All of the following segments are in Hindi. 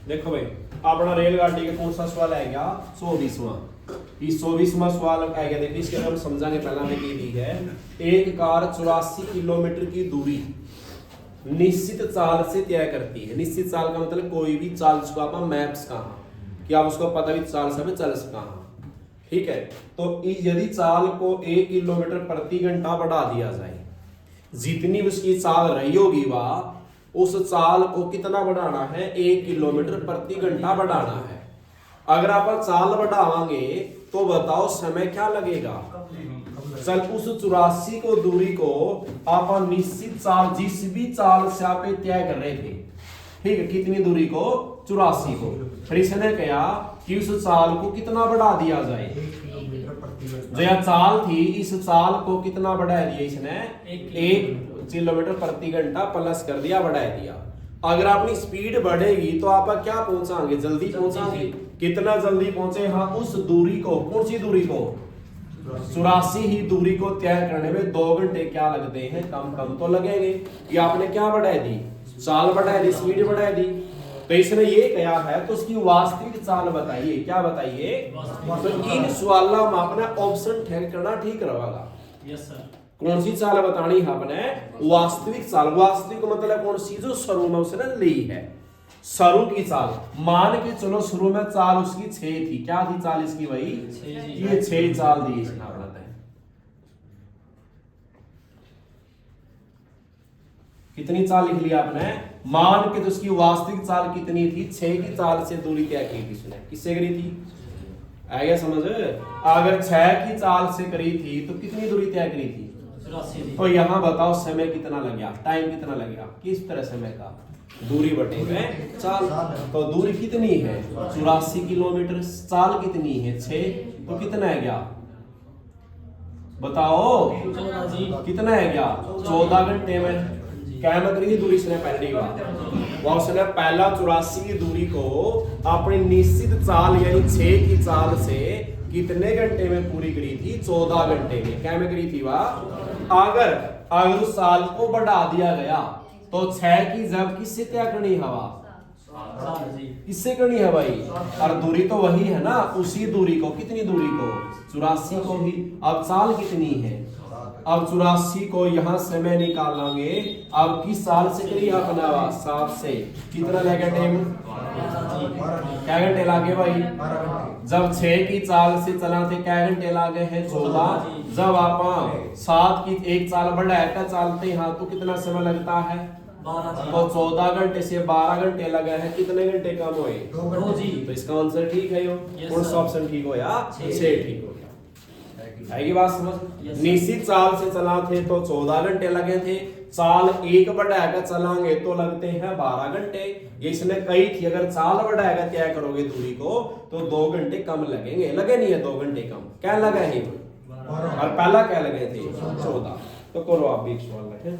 देखो भाई अपना रेलगाड़ी का कौन सा सवाल आएगा 24वां। ये 24वां सवाल आएगा। देखिए इसके हम समझाने पहला में की दी है एक कार 84 किलोमीटर की दूरी निश्चित चाल से तय करती है। निश्चित चाल का मतलब कोई भी चाल जिसको आप मैप्स कहा कि आप उसको पता भी चाल से चल सका। ठीक है, तो यदि चाल को 1 किलोमीटर प्रति घंटा बढ़ा दिया जाए, जितनी उसकी चाल रही होगी वह उस चाल को कितना बढ़ाना है 1 किलोमीटर प्रति घंटा बढ़ाना है। अगर आप चाल बढ़ावांगे तो बताओ समय क्या लगेगा। चल उस 84 को दूरी को आप निश्चित चाल जिस भी चाल से आप तय कर रहे थे, ठीक है, कितनी दूरी को 84 को, फिर इसने कहा कि उस चाल को कितना बढ़ा दिया जाए। जो यह चाल थी इस चाल को कितना बढ़ा दिया इसने 1 किलोमीटर प्रति घंटा प्लस कर दिया, बढ़ा दिया। अगर अपनी स्पीड बढ़ेगी तो आप क्या पहुंचाएंगे, जल्दी पहुंचाएंगे। कितना जल्दी पहुंचे, हाँ उस दूरी को, कौन सी दूरी को 84 ही दूरी को तय करने में 2 घंटे क्या लगते हैं, कम तो लगेंगे। ये आपने क्या बढ़ा दी, चाल बढ़ा दी, स्पीड बढ़ा दी। तो इसने ये कहा है तो उसकी वास्तविक चाल बताइए। क्या बताइए, तो इन सवालों में अपना ऑप्शन ठहर करना ठीक रहेगा। Yes sir. कौन सी चाल बतानी है आपने, वास्तविक चाल। वास्तविक मतलब कौन सी, जो शुरू में उसने ली है, शुरू की चाल। मान के चलो शुरू में चाल उसकी 6 थी, क्या थी चाल इसकी भाई, ये 6 चाल दी इसने अपना। कितनी चाल लिख लिया आपने, मान के तो उसकी वास्तविक चाल कितनी थी, 6 की चाल से दूरी तय की थी उसने। किससे करी थी, आ गया समझ। अगर 6 की चाल से करी थी तो कितनी दूरी तय करी थी, तो यहाँ बताओ समय कितना लग गया, टाइम कितना लगेगा, किस तरह समय का, दूरी बटेगा चाल। तो दूरी कितनी है 84 किलोमीटर, चाल कितनी है 6, तो कितना है गया बताओ, कितना है गया 14 घंटे में। क्या मतलब दूरी इसने पहली बार उसने पहला 84 की दूरी को अपनी निश्चित चाल यानी 6 की चाल से कितने घंटे में पूरी करी थी, 14 घंटे में। क्या में करी थी वह। अगर उस साल को बढ़ा दिया गया तो 6 की जब किससे तय करनी है हवा, किससे करनी है भाई, और दूरी तो वही है ना, उसी दूरी को, कितनी दूरी को 84 को ही। अब चाल कितनी है, अब 84 को यहाँ से मैं निकालेंगे। अब किस साल से करिए अपना 7 से, कितना लगेगा टाइम, क्या घंटे लागे भाई। जब 6 की चाल से चला थे क्या घंटे लागे हैं 14। जब आप 7 की एक चाल बढ़ाया चलते हैं तो कितना समय लगता है, तो 14 घंटे से 12 घंटे लगे हैं, कितने घंटे कम हुए 2 जी। तो इसका आंसर ठीक है यो, कौन सा ऑप्शन ठीक हो या 6 ठीक हो गया। आएगी बात समझ। निश्चित चाल से चला थे तो 14 घंटे लगे थे, चाल 1 बढ़ाकर चलाएंगे तो लगते हैं 12 घंटे। ये इसने कही थी अगर चाल बढ़ाकर तय करोगे दूरी को तो 2 घंटे कम लगेंगे, लगे नहीं है 2 घंटे कम, क्या लगे है और पहला क्या लगे थे 14। तो करो आप भी एक सवाल लगे।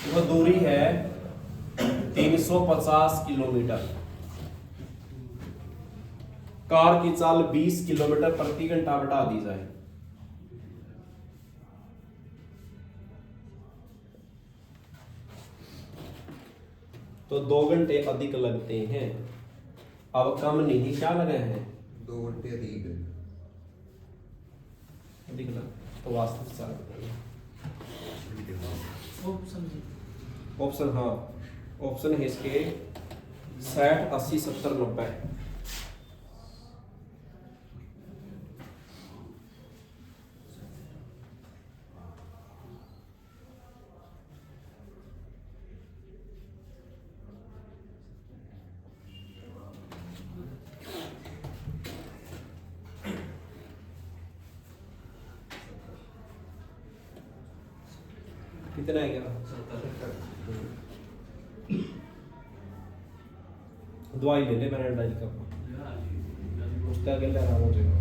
वो दूरी है 350 किलोमीटर, कार की चाल 20 किलोमीटर प्रति घंटा बढ़ा दी जाए, तो 2 घंटे अधिक लगते हैं। अब कम नहीं, क्या लगे हैं 2 घंटे अधिक लग, तो वास्तविक चाल बताइए। ऑप्शन, हाँ ऑप्शन है इसके 60 80 70 90। कितना है क्या, दवाई ले ले मैंने डाइल का, उसका अगले आराम हो जाएगा।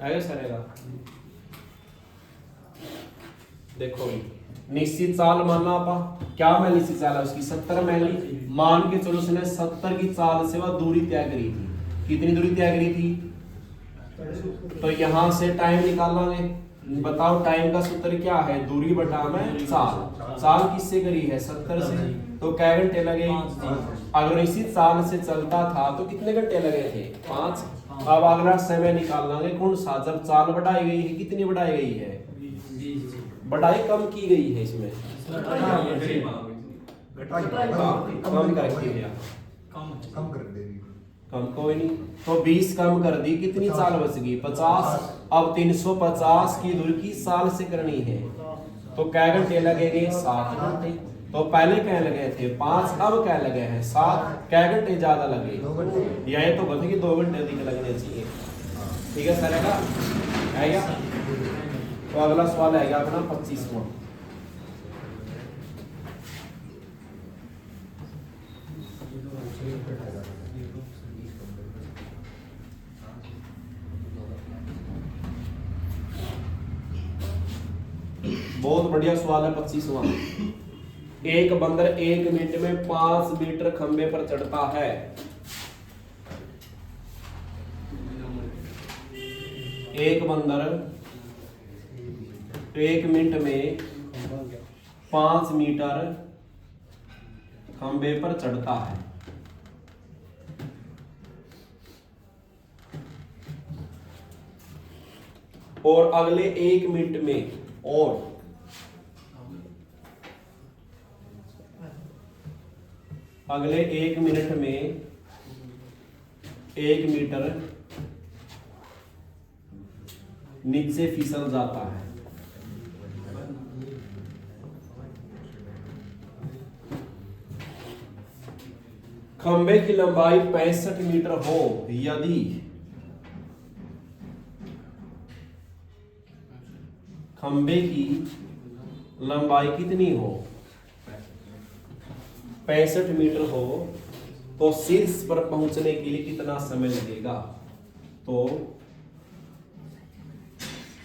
है सरेगा। देखो निश्चित चाल मानना आप क्या मैं निश्चित चाल है उसकी 70 मान ली, मान के चलो उसने 70 की चाल से वह दूरी तय करी थी। कितनी दूरी तय करी थी? तो यहां से टाइम निकालेंगे। बताओ टाइम का सूत्र क्या है? दूरी बटा में चाल। चाल किससे करी है? 70 से। तो क्या घंटे लगे? अगर इसी चाल से चलता था तो कितने घंटे लगे थे? 5। अब अगला समय निकालेंगे कौन सा? जब चाल बढ़ाई गई है, कितनी बढ़ाई गई है? बढ़ाई कम की गई है इसमें, कम करके है, कम कर देगी। कम कोई नहीं। तो 20 कम कर दी, कितनी चाल बच गई? 50। अब 350 की दूरी की चाल से करनी है तो क्या घंटे लगेंगे? 7 घंटे। तो पहले क्या लगे थे? 5, अब क्या लगे हैं? 7। क्या घंटे ज्यादा लगे? 2 घंटे। यह तो बताइए 2 घंटे अधिक लगने चाहिए। ठीक है सर, आएगा। तो अगला सवाल आएगा अपना 25वां। बहुत बढ़िया सवाल है 25वां। एक बंदर 1 मिनट में 5 मीटर खंबे पर चढ़ता है। एक बंदर 1 मिनट में 5 मीटर खंबे पर चढ़ता है। और अगले 1 मिनट में अगले 1 मिनट में 1 मीटर नीचे फिसल जाता है। खंबे की लंबाई 65 मीटर हो यदि खंबे की लंबाई कितनी हो? 65 मीटर हो तो शीर्ष पर पहुंचने के लिए कितना समय लगेगा? तो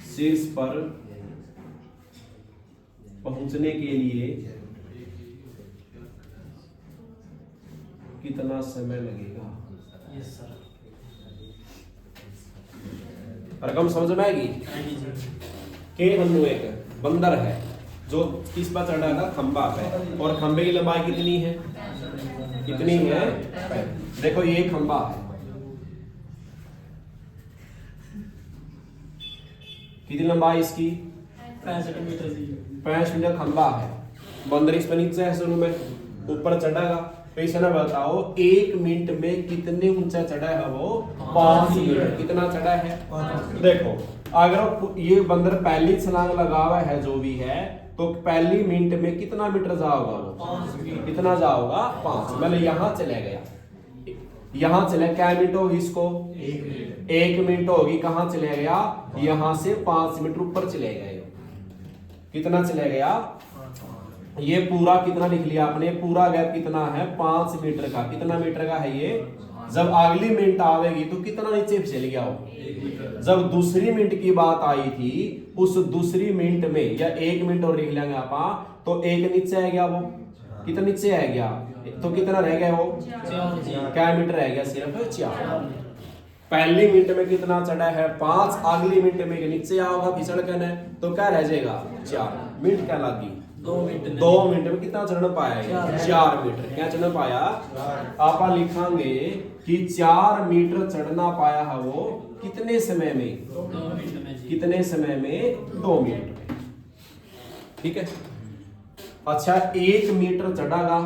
शीर्ष पर पहुंचने के लिए कितना समय लगेगा? Yes sir. रकम समझ में आएगी? के बंदू एक बंदर है जो किस पर चढ़ा? खंबा पे। और खंबे की लंबाई कितनी है? कितनी है? देखो ये खंबा है, कितनी लंबाई इसकी? 65 मीटर। 65 मीटर खंबा है। बंदर इस पर नीचे है शुरू में, ऊपर चढ़ेगा। तो इसे ना बताओ 1 मिनट में कितने ऊंचा चढ़ा है? वो 5 मीटर। कितना चढ़ा है? देखो अगर ये बंदर पहली छलांग लगा हुआ है जो भी है तो पहली मिनट में कितना मीटर जाओगा? वो कितना जाओगा? 5। मैंने यहां चले गया, यहां चले, क्या मिनट होगी इसको? 1 मिनट होगी। कहां चले गया? यहां से 5 मीटर ऊपर चले गए। कितना चले गया? ये पूरा कितना लिख लिया आपने? पूरा गैप कितना है? 5 मीटर का। कितना मीटर का है ये? जब अगली मिनट आवेगी तो कितना नीचे चल गया हो? जब दूसरी मिनट की बात आई थी उस दूसरी मिनट में, या 1 मिनट और लिख लेंगे आप, तो 1 नीचे आ गया। वो कितना नीचे आ गया? तो कितना रह गया? वो क्या मीटर रह गया? सिर्फ 4। पहली मिनट में कितना चढ़ा है? 5। अगली मिनट में नीचे आओगा फिसल कर, तो क्या रह जाएगा? 4। मिनट क्या लगी? 2 मिनट। 2 मिनट में कितना चढ़ना पाया? 4 मीटर। क्या चढ़ना पाया? आप लिखांगे कि 4 मीटर चढ़ना पाया है वो कितने समय में? 2 मिनट में। कितने समय में? 2 मिनट में। ठीक है। अच्छा 1 मीटर चढ़ागा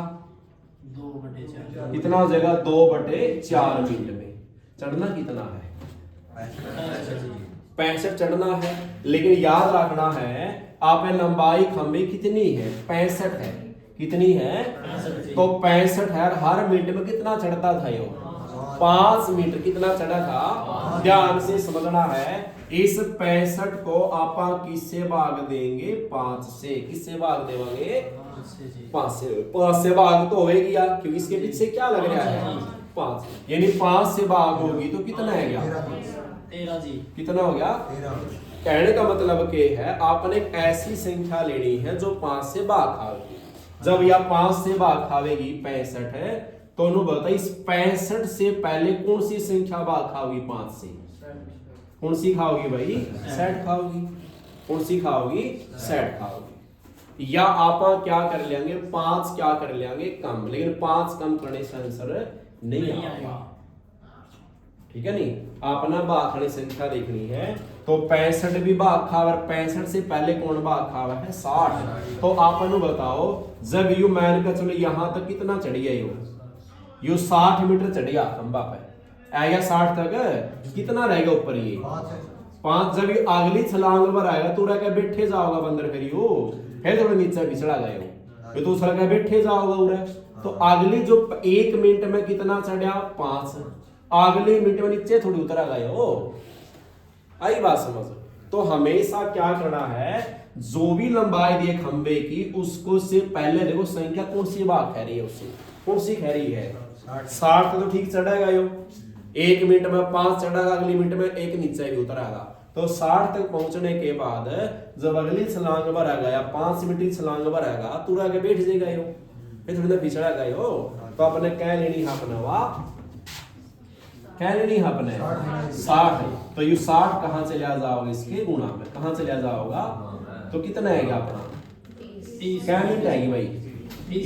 2/4। कितना हो जाएगा? 2/4 मिनट में। चढ़ना कितना है? 65 चढ़ना है। लेकिन याद रखना है आप लंबाई खंबे कितनी है? 65 है। कितनी है? तो 65 है। हर मिनट में कितना चढ़ता था ये? 5 मीटर। कितना चढ़ा था? ध्यान से समझना है। इस 65 को आप किससे भाग देंगे? 5 से। किससे भाग देंगे? 5 से। 5 से भाग तो होगी यार, क्योंकि इसके पीछे क्या लग रहा है? 5। यानी 5 से भाग होगी तो कितना है? 13 जी। कितना हो गया? 13। कहने का मतलब के है आपने एक ऐसी संख्या लेनी है जो 5 से भाग खावेगी। जब यह 5 से भाग खावेगी 65 है, तो उन्होंने बताया इस 65 से पहले कौन सी संख्या भाग खाओगी 5 से? कौन सी खाओगी भाई? 60 खाओगी। कौन सी खाओगी? 60 खाओगी। या आप क्या कर लेंगे? 5 क्या कर लेंगे? कम, लेकिन 5 कम करने से आंसर नहीं आएगा। ठीक है नहीं? आपने भाग खाने संख्या देखनी है, तो 65 भी भाग खावा, 65 से पहले कौन भाग खावा है? 60। तो आपने बताओ जब यू मान का चलो यहां तक कितना चढ़ गया? यू 60 मीटर चढ़ गया खंबा पे, आएगा 60 तक, कितना रहेगा ऊपर? ये 5। जब ये अगली छलांग पर आएगा तो रह के बैठे जाओगा बंदर करियो, फिर थोड़ा नीचे पिछड़ा जाएगा, फिर तो सर के बैठे जाओगा उरे। तो अगली जो 1 मिनट में कितना चढ़ा? 5। अगले मिनट में नीचे थोड़ी उतरा गए हो। आई बात समझ? तो हमेशा क्या करना है, जो भी लंबाई दी खंबे की उसको से पहले देखो संख्या कौन सी भाग कह रही है, उससे कौन सी कह रही है? 60 तो ठीक चढ़ेगा यो, 1 मिनट में 5 चढ़ेगा, अगली मिनट में 1 नीचे भी उतरेगा। तो 60 तक पहुंचने के बाद जब अगली छलांग पर आ गया, 5 मिनट छलांग पर आएगा, तू आगे बैठ जाएगा यो, फिर थोड़ी देर पिछड़ा गए हो। तो अपने कह लेनी है अपना वाह, कह लेनी है अपने 60। तो ये 60 कहां से ले जाओगे? इसके गुणा में कहां से ले जाओगा? तो कितना आएगा अपना? क्या मिनट आएगी भाई?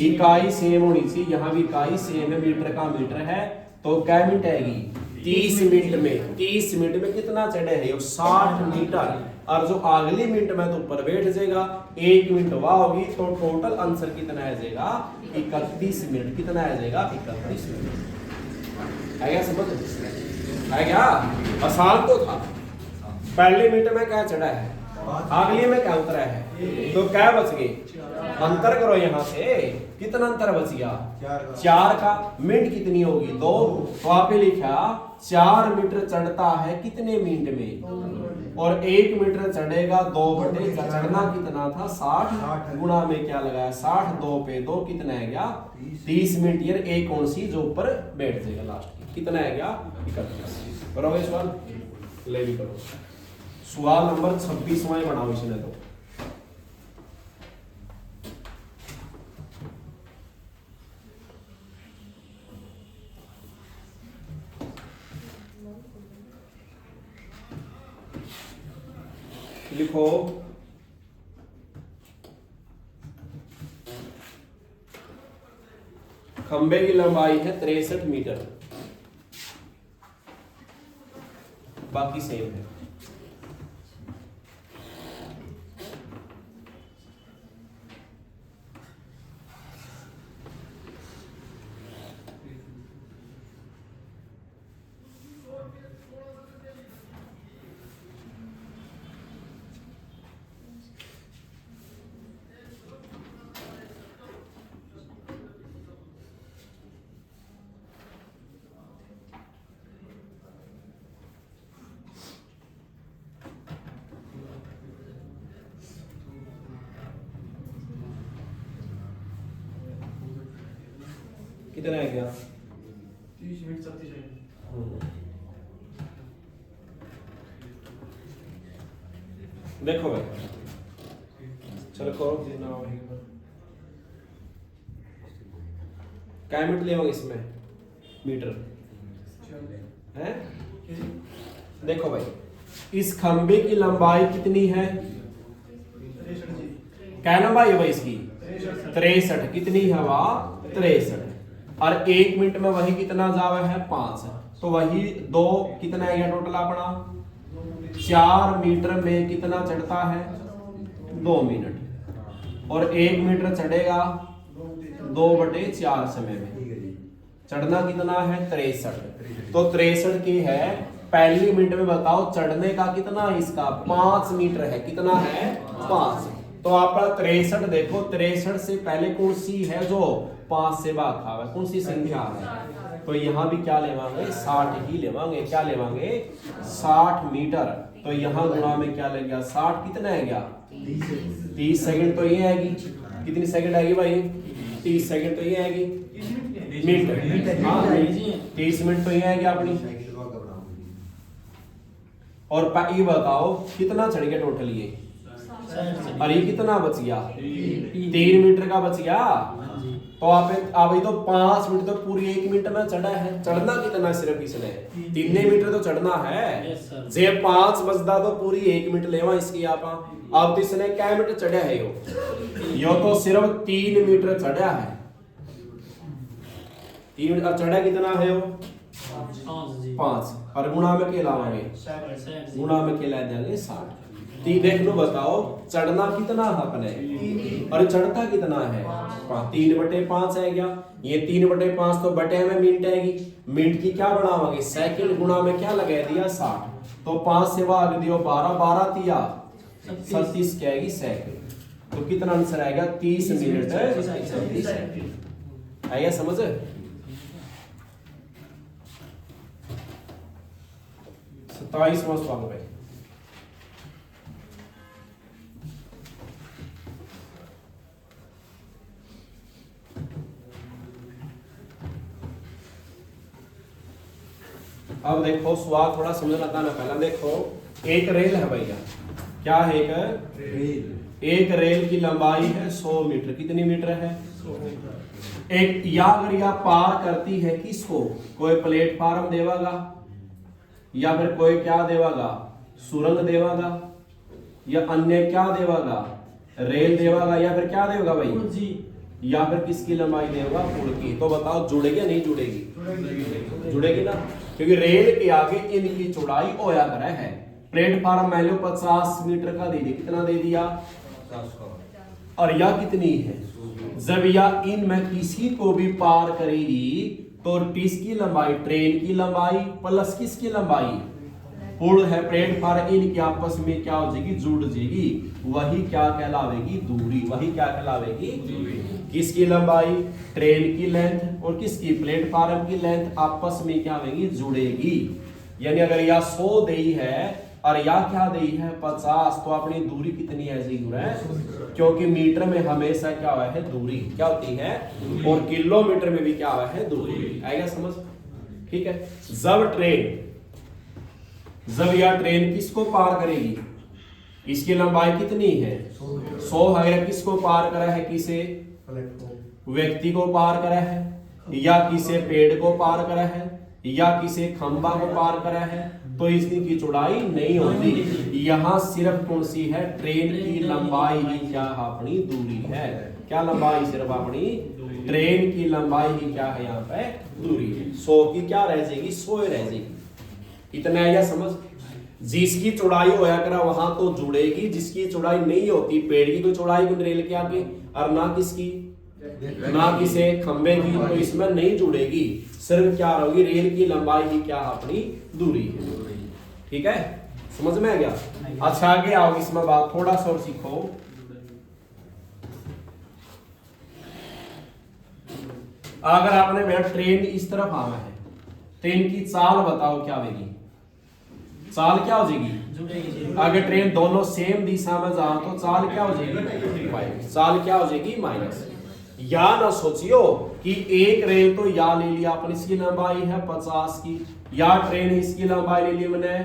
इकाई सेम होनी चाहिए, यहाँ भी इकाई सेम है, मीटर का मीटर है, तो क्या मिनट आएगी? 30 मिनट में। 30 मिनट में कितना चढ़े है? 60 मीटर। और जो अगली मिनट में तो ऊपर बैठ जाएगा, 1 मिनट वाह होगी, तो टोटल आंसर कितना आ जाएगा? 31 मिनट। कितना आ जाएगा? 31 मिनट। आएगा समझ? आएगा? आसान तो था। पहले मिनट में क्या चढ़ा है, अगले में क्या उतरा है, तो क्या बच गए? अंतर करो यहाँ से, कितना अंतर बच गया? 4 का। मिनट कितनी होगी? 2। तो आपने लिखा 4 मीटर चढ़ता है कितने मिनट में, और 1 मीटर चढ़ेगा 2 बटे चढ़ना कितना था? 60। गुणा में क्या लगाया? 60। 2 पे 2 कितना है गया? 30 मिनट। यार एक कौन सी जो ऊपर बैठ जाएगा लास्ट की, कितना है गया? 31। करोगे सवाल? ले भी करो। सवाल नंबर 26वां बनाओ इसने तो। लिखो खंबे की लंबाई है 63 मीटर, बाकी सेम है। कितना है गया? 30 मिनट 37 सेकंड। देखो भाई, चलो करो जितना क्या मिनट लेंगे इसमें? मीटर है। देखो भाई, इस खंबे की लंबाई कितनी है? क्या लंबाई है भाई इसकी? 63। कितनी है वह? 63। और 1 मिनट में वही कितना जावा है? 5। तो वही 2 कितना है गया टोटल अपना? 4 मीटर में कितना चढ़ता है? 2 मिनट। और 1 मीटर चढ़ेगा 2/4 समय में। चढ़ना कितना है? 63। तो 63 की है, पहली मिनट में बताओ चढ़ने का कितना है इसका? 5 मीटर है। कितना है? 5। तो आपका 63 देखो, 63 से पहले कौन सी है जो 5 से भाग खावा? कौन सी संख्या है? तो यहाँ भी क्या लेवांगे? 60 ही लेवांगे। क्या लेवांगे? 60 मीटर। तो यहाँ गुणा में क्या लग गया? 60 कितना है गया? 30 सेकंड। तो ये आएगी कितनी सेकंड आएगी भाई? 30 सेकंड। तो ये आएगी मिनट। हाँ 30 मिनट। तो ये आएगी अपनी और ये बताओ कितना चढ़ गया टोटल ये, और ये कितना बच गया 3 मीटर का बच गया। तो आप ये तो 5 मिनट तो पूरी 1 मिनट में चढ़ा है। चढ़ना कितना सिर्फ इसने 3 मीटर तो चढ़ना है। जे 5 बजदा तो पूरी 1 मिनट लेवा इसकी आप। अब तो इसने क्या मीटर चढ़ा है यो तो सिर्फ 3 मीटर चढ़ा है। 3 मीटर चढ़ा कितना है यो 5 और गुणा में क्या लावांगे, गुणा में क्या ला देंगे 60। देख लो बताओ चढ़ना कितना है अपने और चढ़ता कितना है 3/5 है क्या। ये 3/5 तो बटे में मिनट आएगी, मिनट की क्या बढ़ावांगे सेकंड, गुणा में क्या लगा दिया 60। तो 5 से भाग दियो 12, 12 तिया 36 क्या आएगी सेकंड। तो कितना आंसर आएगा 30 मिनट 36 सेकंड। आएगा समझ। सवाल भाई अब देखो सवाल थोड़ा समझना था ना। पहला देखो एक रेल है भैया, क्या है एक रेल की लंबाई है 100 मीटर। कितनी मीटर है 100 मीटर। एक या अगर या पार करती है किसको, कोई प्लेटफार्म देवागा या फिर कोई क्या देवागा सुरंग देवागा या अन्य क्या देवागा रेल देवागा या फिर क्या देगा भाई, या फिर किसकी लंबाई देगा पुल की। तो बताओ जुड़ेगी या नहीं जुड़ेगी, जुड़ेगी ना, क्योंकि रेल के आगे इनकी चौड़ाई होया करे है। प्लेटफार्म मान लो 50 मीटर का दे दिया, कितना दे दिया और या कितनी है, जब या इनमें किसी को भी पार करेगी तो किसकी लंबाई ट्रेन की लंबाई प्लस किसकी लंबाई पुल है प्लेटफार्म, इनकी आपस में क्या हो जाएगी जुड़ जाएगी। वही क्या कहलावेगी दूरी, वही क्या कहलावेगी किसकी लंबाई ट्रेन की लेंथ और किसकी प्लेटफार्म की लेंथ आपस में क्या होगी जुड़ेगी। यानी अगर या 100 देई है और या क्या देई है 50, तो अपनी दूरी कितनी है जी है, क्योंकि मीटर में हमेशा क्या हुआ है दूरी क्या होती है और किलोमीटर में भी क्या हुआ है दूरी। आएगा समझ, ठीक है। जब या ट्रेन किसको पार करेगी, इसकी लंबाई कितनी है 100 है, किसको पार करा है, किसे व्यक्ति को पार करा है या किसे पेड़ को पार करा है या किसे खंबा को पार करा है, तो इसकी चौड़ाई नहीं होती। यहाँ सिर्फ कौन सी है ट्रेन की लंबाई ही क्या अपनी दूरी है। क्या लंबाई सिर्फ अपनी ट्रेन की लंबाई ही क्या है यहाँ पे दूरी है। 100 की क्या रह जाएगी 100 रह जाएगी। इतना है या समझ। जिसकी चौड़ाई होया करा वहां तो जुड़ेगी, जिसकी चौड़ाई नहीं होती पेड़ की कोई चौड़ाई को रेल के आगे और ना किसकी ना किसे खंबे की, तो इसमें नहीं जुड़ेगी। सिर्फ क्या रहोगी रेल की लंबाई ही क्या अपनी दूरी है। ठीक है समझ में आ गया। अच्छा आगे आओ इसमें बात थोड़ा सा और सीखो। अगर आपने मेरा ट्रेन इस तरफ आना है, ट्रेन की चाल बताओ क्या होगी, चाल क्या हो जाएगी। अगर ट्रेन दोनों सेम दिशा में जा तो चाल क्या हो जाएगी, चाल क्या हो जाएगी माइनस। या ना सोचियो कि एक रेल तो या ले लिया अपन, इसकी लंबाई है 50 की, या ट्रेन इसकी लंबाई ले ली मैंने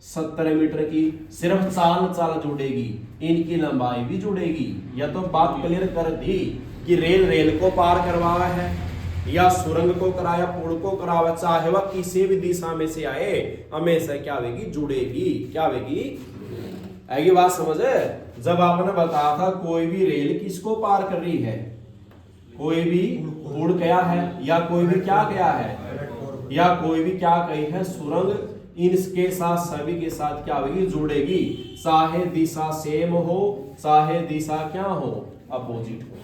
70 मीटर की, सिर्फ चाल जुड़ेगी, इनकी लंबाई भी जुड़ेगी। या तो बात क्लियर कर दी कि रेल को पार करवाया है या सुरंग को कराया पुल को करावा, चाहे वह किसी भी दिशा में से आए हमेशा क्या होगी जुड़ेगी। क्या होगी आएगी बात समझ। जब आपने बताया था कोई भी रेल किसको पार कर रही है, कोई भी पुल गया है या कोई भी क्या गया है या कोई भी क्या कही है सुरंग, इनके साथ सभी के साथ क्या होगी जुड़ेगी, चाहे दिशा सेम हो चाहे दिशा क्या हो अपोजिट हो।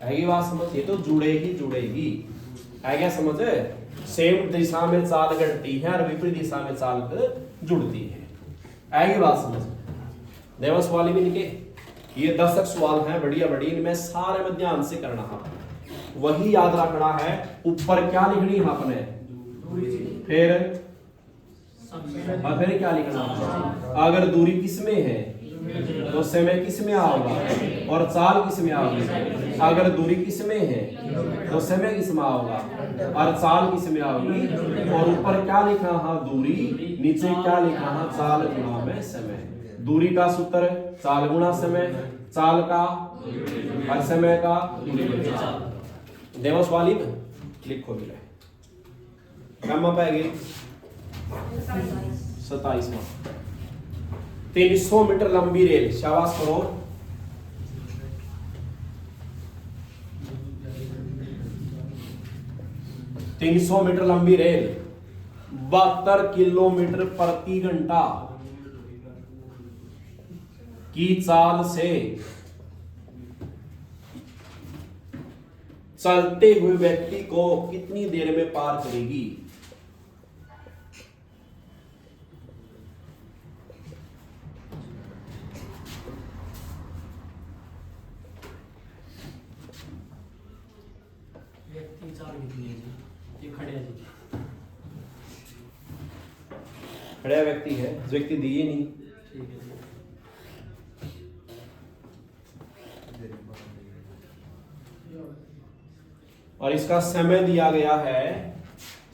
आएगी बात समझ। ये तो जुड़ेगी है क्या समझ। सेम दिशा में चाल घटती है और विपरीत दिशा में चाल जुड़ती है। आएगी बात समझ। देवा सवाल भी निके ये 10 सवाल हैं बढ़िया, इनमें सारे में ध्यान से करना है, वही याद रखना है। ऊपर क्या लिखनी है आपने, फिर क्या लिखना है। अगर दूरी किसमें है तो समय किस में आओगा और चाल किस में आओगी। अगर दूरी किस में है तो समय किस में आओगा और चाल किस में आओगी। और ऊपर क्या लिखा है दूरी, नीचे क्या लिखा है चाल गुणा में समय। दूरी का सूत्र चाल गुणा समय, चाल का और समय का दूरी बटे चाल। देवस वाली में लिखो भी कम पाएगी 27वां। 300 मीटर लंबी रेल, शाबाश करो। तीन 300 मीटर लंबी रेल 72 किलोमीटर प्रति घंटा की चाल से चलते हुए व्यक्ति को कितनी देर में पार करेगी। व्यक्ति चाल कितनी है जी? ये खड़े हैं जी। खड़ा व्यक्ति है, व्यक्ति दिए नहीं। ठीक है जी। और इसका समय दिया गया है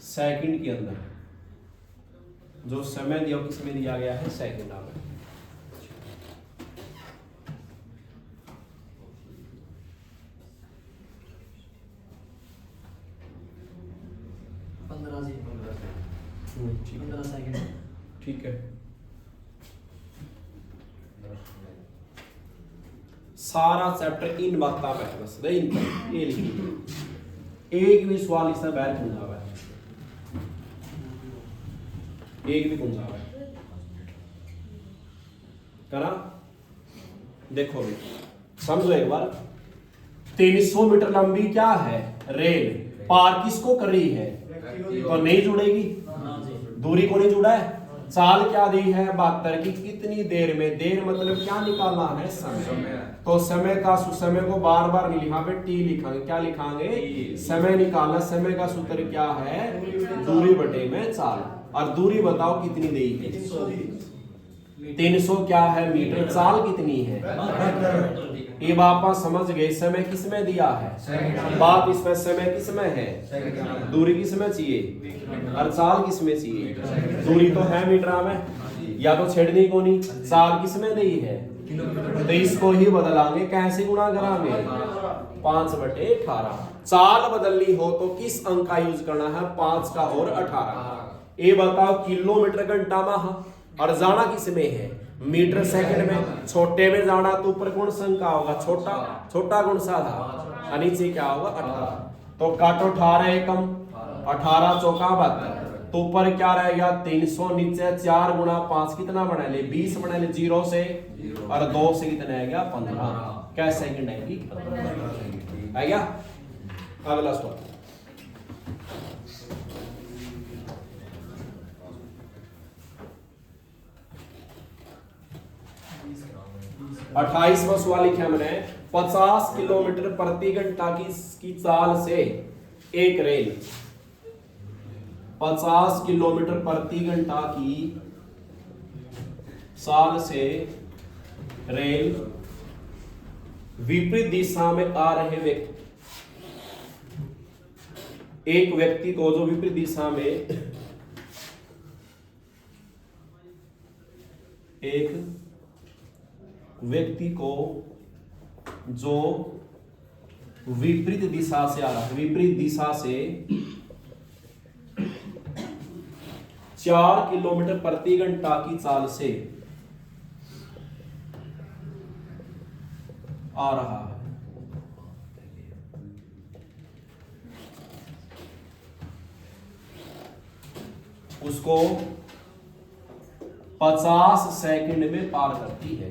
सेकंड के अंदर। जो समय दिया किस में दिया गया है सेकंड में। ठीक 15 सेकंड। ठीक है। सारा चैप्टर इन बातों पे है बस इन ये लिखी। एक भी सवाल इससे बाहर पूछा है, एक भी पूछा है करा। देखो भी समझो एक बार। 300 मीटर लंबी क्या है रेल, पार किसको कर रही है तो नहीं जुड़ेगी। हाँ जी। दूरी को नहीं जुड़ा है। चाल क्या दी है 72 की, कितनी देर में, देर मतलब क्या निकालना है समय। तो समय का समय को बार बार नहीं लिखा पे टी लिखांगे, क्या लिखांगे समय निकालना। समय का सूत्र क्या है दूरी बटे में चाल। और दूरी बताओ कितनी दी है 300 क्या है मीटर, चाल कितनी है। ये बात समझ गए। समय किसमें दिया है बात इसमें, समय किसमें है, दूरी किसमें चाहिए और चाल किसमें चाहिए। दूरी तो है मीटर में, या तो छेड़नी को नहीं। चाल किसमें दी है तो इसको ही बदलांगे, कैसे गुणा करांगे 5/18। चाल बदलनी हो तो किस अंक का यूज करना है 5 का और 18। ये बताओ किलोमीटर घंटा में और जाना किसमें है मीटर सेकंड में। छोटे में जाना तो ऊपर कौन सा अंक होगा छोटा, छोटा कौन सा था और नीचे क्या होगा 18। तो काटो 18 एकम 18 चौका 72। तो ऊपर क्या रहेगा 300, नीचे 4 गुणा 5 कितना बना ले 20 बना ले। 0 से और 2 से कितना आएगा 15। क्या सेकंड आएगी 15 आएगा। अगला स्टेप 28वां सवाल लिखा है मैंने। 50 किलोमीटर प्रति घंटा की चाल से एक रेल 50 किलोमीटर प्रति घंटा की चाल से रेल विपरीत दिशा में आ रहे व्यक्ति, एक व्यक्ति को जो विपरीत दिशा में, एक व्यक्ति को जो विपरीत दिशा से आ रहा है, विपरीत दिशा से 4 किलोमीटर प्रति घंटा की चाल से आ रहा है, उसको 50 सेकंड में पार करती है।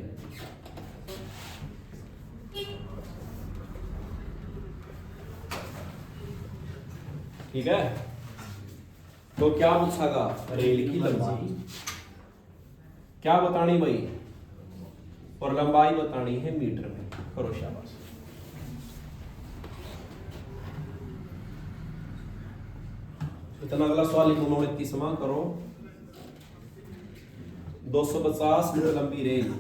ठीक है। तो क्या पूछागा रेल की लंबाई क्या बतानी भाई और लंबाई बतानी है मीटर में। करो शाबाश। इतना अगला सवाल लिखो 29वां करो। 250 मीटर लंबी रेल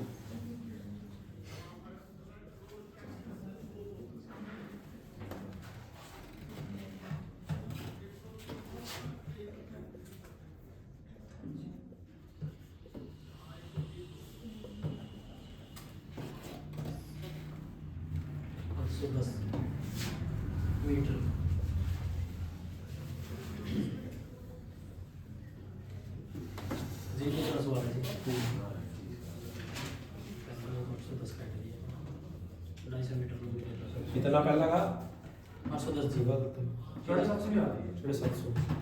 810 मीटर। जी कितना सवाल है जी? 810 काट दिया, 250 मीटर को मीटर। कितना पहला का 810 जी। 750 भी आती है। 750।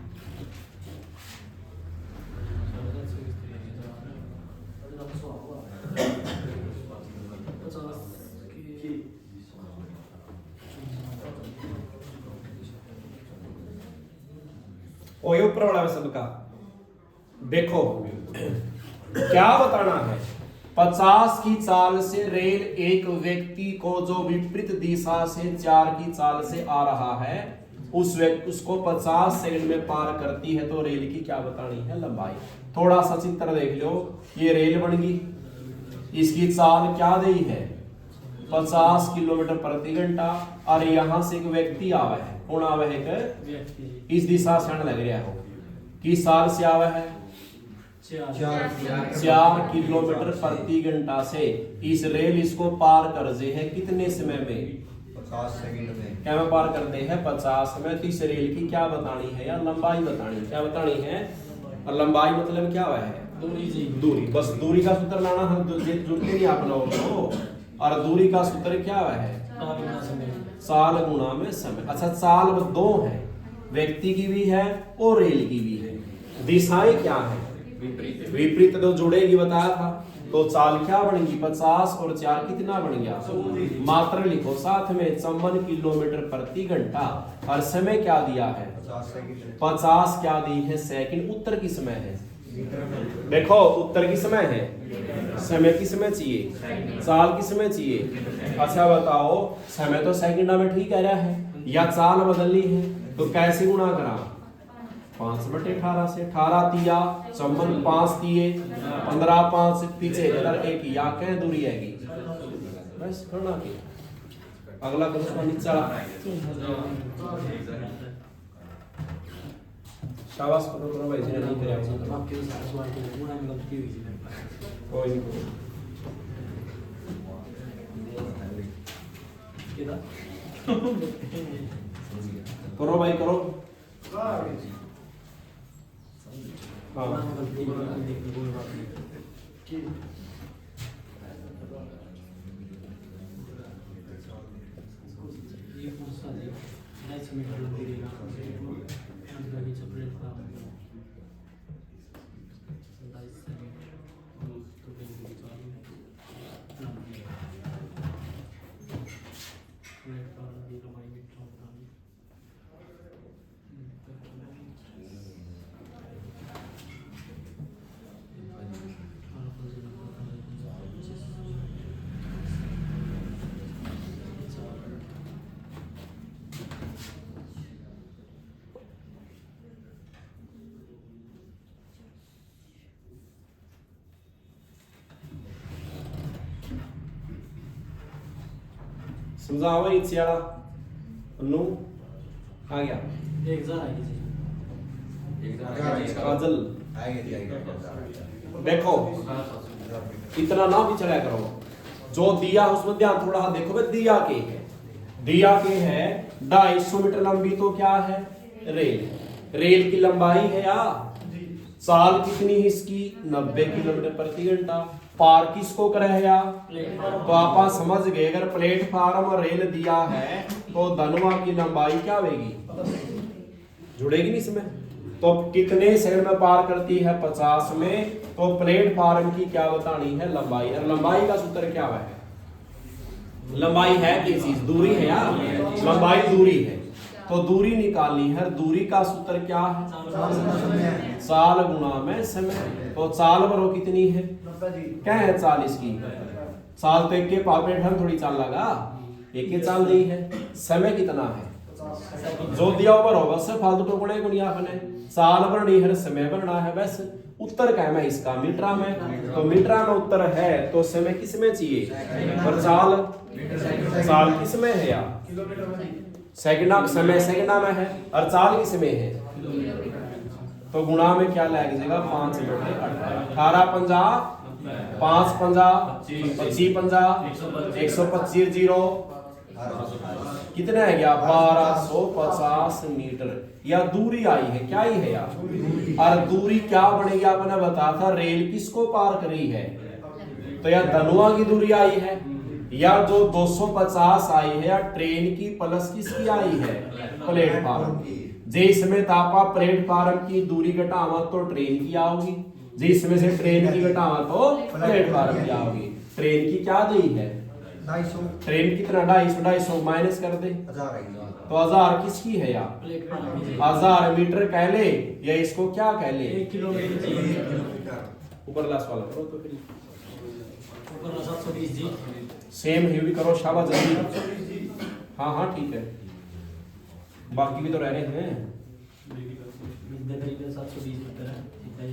और ये ऊपर वाला है सबका। देखो क्या बताना है, 50 की चाल से रेल एक व्यक्ति को जो विपरीत दिशा से 4 की चाल से आ रहा है उस व्यक्ति उसको 50 सेकंड में पार करती है, तो रेल की क्या बतानी है लंबाई। थोड़ा सा चित्र देख लो, ये रेल बन गई, इसकी चाल क्या दी है 50 किलोमीटर प्रति घंटा, और यहां से एक व्यक्ति आवा है, कौन आवा है कि इस दिशा से लग रहा हो कि साल से आवा है 4 किलोमीटर प्रति घंटा से इस रेल इसको पार कर जे है कितने समय में 50 सेकंड में। क्या में पार करते हैं 50 में। तो इस रेल की क्या बतानी है या लंबाई बतानी है, क्या बतानी है। और लंबाई मतलब क्या है दूरी जी। दूरी, बस दूरी का सूत्र लाना हम जुड़ते नहीं आप लोगों को। और दूरी का सूत्र क्या है साल गुणा में समय। अच्छा साल दो है, व्यक्ति की भी है और रेल की भी है। दिशाएं क्या है विपरीत तो जुड़ेगी बताया था, तो चाल क्या बनेगी 50 और 4 कितना बन गया, मात्र लिखो साथ में 54 किलोमीटर प्रति घंटा। और समय क्या दिया है 50 सेकंड। 50 क्या दी है सेकंड। उत्तर किस में है देखो, उत्तर किस में है, समय किस में चाहिए, साल किस में चाहिए। अच्छा बताओ समय तो सेकंड में ठीक कह रहा है, या चाल बदलनी है तो कैसे गुणा करा 5/18 से। 18 तिया 54 5 तिये 15 5 पीछे इधर एक या कह दूरी आएगी बस करना की। अगला क्वेश्चन नीचे शाबाश करो भाई जी नहीं करे आपके सारे सवाल के गुणा में गलती हुई थी। कोई नहीं किधर करो भाई करो। हाँ गुणा में गलती देखने कोई बात नहीं। ये पूछता जी 250 मीटर लंबी रेखा अंदर की चपड़े का 250 सेकंड तो रेल की चाल लंबी प्लेटफॉर्म की लंबाई मीटर बतानी। समझाओ इच्छा अनु आ गया 1000 आएगी जी। काजल आएंगे। देखो इतना ना भी चला करो, जो दिया उसमें ध्यान थोड़ा देखो भाई। दिया के है 250 मीटर लंबी, तो क्या है रेल की लंबाई है या साल कितनी है इसकी 90 किलोमीटर प्रति घंटा। पार किसको करे है या, तो आप समझ गए अगर प्लेटफार्म और रेल दिया है तो धनुआ की लंबाई क्या होगी जुड़ेगी नहीं इसमें। तो कितने सेकंड में पार करती है 50 में, तो प्लेटफार्म की क्या बतानी है लंबाई। और लंबाई का सूत्र क्या है, लंबाई है की चीज दूरी है या लंबाई दूरी है, तो दूरी निकालनी है। दूरी का सूत्र क्या है साल गुणा में समय। तो चाल बरो कितनी है क्या है चाल इसकी, साल तो एक के प्लेटफार्म थोड़ी चाल लगा, एक के चाल दी है। समय कितना है जो दिया ऊपर होगा सब फालतू टोकने को नहीं आपने। साल भरनी है समय भरना है, बस उत्तर क्या है इसका मीटर में, तो मीटर में उत्तर है तो समय किस में चाहिए और साल किस में है या सेकंड समय सेकंड में है और चाल किस में है, तो गुणा में क्या लग जाएगा 5 बटे 18 50 5 50 25 50 125 0 कितना है गया 1250 मीटर या दूरी आई है, क्या ही है यार। और दूरी क्या बनेगी आपने बताया था, रेल किसको पार करी है, तो या धनुआ की दूरी आई है या जो 250 आई है या ट्रेन की प्लस किसकी आई है, प्लेटफार्म की। जिसमें तापा प्लेटफार्म की दूरी घटावा तो ट्रेन की आओगी, जिसमें से ट्रेन की घटावा तो प्लेटफार्म की आओगी। ट्रेन की क्या दी है 250 ट्रेन कितना 250 माइनस कर दे 1000 तो 1000 किसकी है यार, प्लेटफार्म में 1000 मीटर कह ले या इसको क्या कह ले, 1 किलोमीटर चाहिए। किलोमीटर ऊपर लास्ट वाला करो तो फिर ऊपर 720 जी। सेम है भी करो, शाबाश जल्दी। हाँ हाँ ठीक है, बाकी भी तो रह रहे हैं। विद्या करीब 720 मीटर है, ठीक है।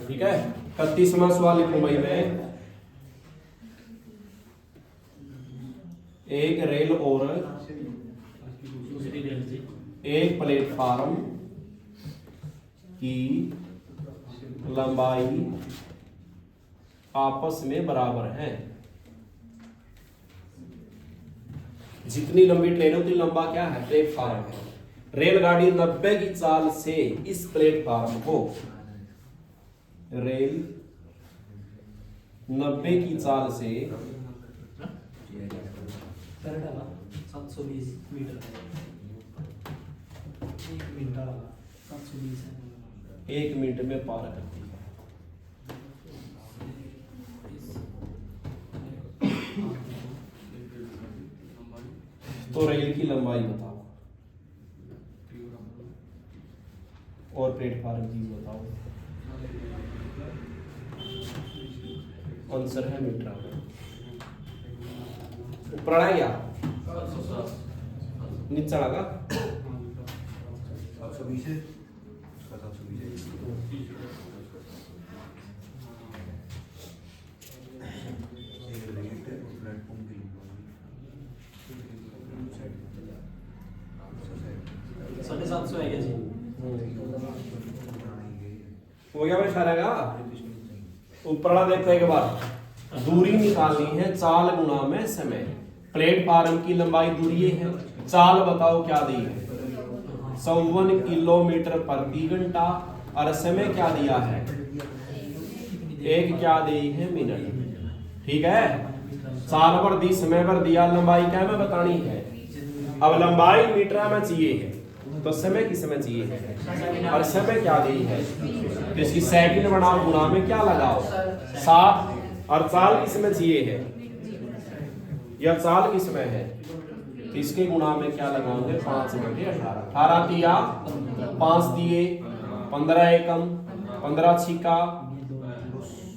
ठीक है 31वां सवाल लिखो भाई मैं, एक रेल और दूसरी रेल जी। एक प्लेटफार्म की लंबाई आपस में बराबर है। जितनी लंबी ट्रेन उतनी लंबा क्या है, प्लेटफार्म है। रेलगाड़ी 90 की चाल से इस प्लेटफार्म को, रेल 90 की चाल से 720 मीटर है। 1 मिनट वाला 720 है। 1 मिनट में पार करती है। तो रेल की लंबाई बताओ और प्लेटफार्म की बताओ। आंसर है मीटर। ऊपर आ गया नीचे लगा 720 है, उसका 720 एक रेट और प्लेटफॉर्म की लंबाई 750 है क्या जी। हो गया भाई सारा का। ऊपर वाला देखो एक बार, दूरी निकालनी है चाल गुना में समय। प्लेटफार्म की लंबाई दूरी ये है, चाल बताओ क्या दी है 54 किलोमीटर प्रति घंटा और समय क्या दिया है, एक क्या दी है मिनट। ठीक है, चाल पर दी, समय पर दिया, लंबाई क्या में बतानी है। अब लंबाई मीटर में चाहिए है तो समय किस में चाहिए है, और समय क्या दी है तो इसकी सेकंड बनाओ, गुना में क्या लगाओ 7, और चाल किस में चाहिए है, या चाल किस में है तो इसके गुना में क्या लगाओगे 5/18। 18 दिया 5 दिए 15 एकम 15 छिका